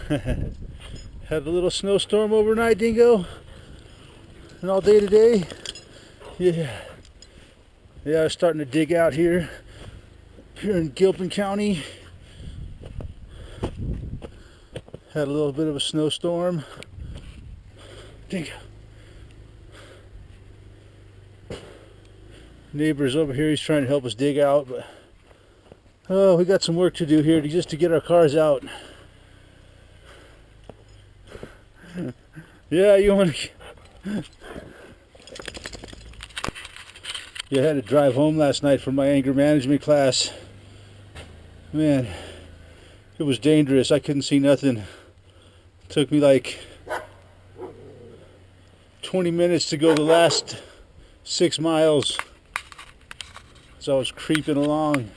Had a little snowstorm overnight, Dingo, and all day today. Yeah, I was starting to dig out here in Gilpin County. Had a little bit of a snowstorm. Dingo. Neighbor's over here, he's trying to help us dig out, but oh, we got some work to do here just to get our cars out. Yeah, you want to... Yeah, I had to drive home last night from my anger management class. Man, it was dangerous. I couldn't see nothing. It took me like 20 minutes to go the last 6 miles. So I was creeping along.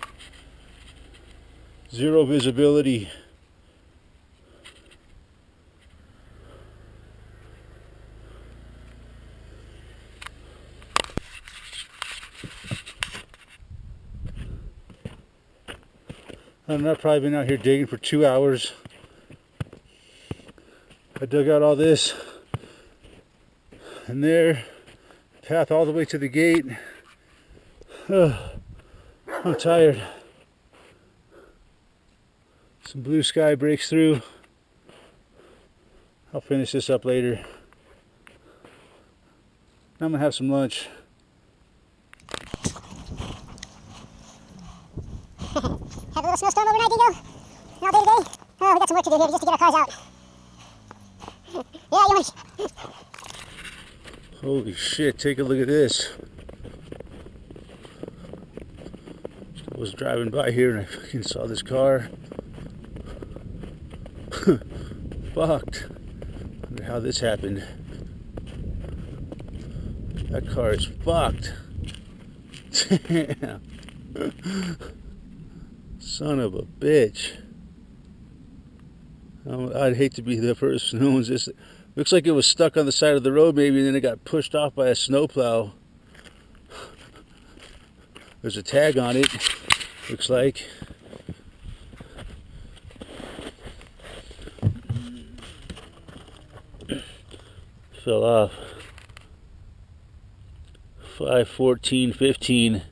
Zero visibility. I've probably been out here digging for 2 hours. I dug out all this and there, path all the way to the gate. I'm tired. Some blue sky breaks through. I'll finish this up later. I'm gonna have some lunch. Have a little snowstorm overnight, Dingo? And all day today? Oh, we got some work to do here just to get our cars out. Yeah, you want to... Holy shit, take a look at this. I was driving by here and I fucking saw this car. Fucked. Wonder how this happened. That car is fucked. Damn. Son of a bitch. I'd hate to be the person who owns this. Looks like it was stuck on the side of the road maybe, and then it got pushed off by a snowplow. There's a tag on it, looks like. Fell off. 5/14/15.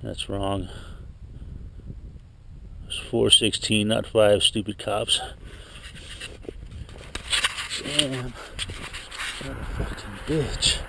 That's wrong. It's 4/16, not 5, stupid cops. Damn. What a fucking bitch.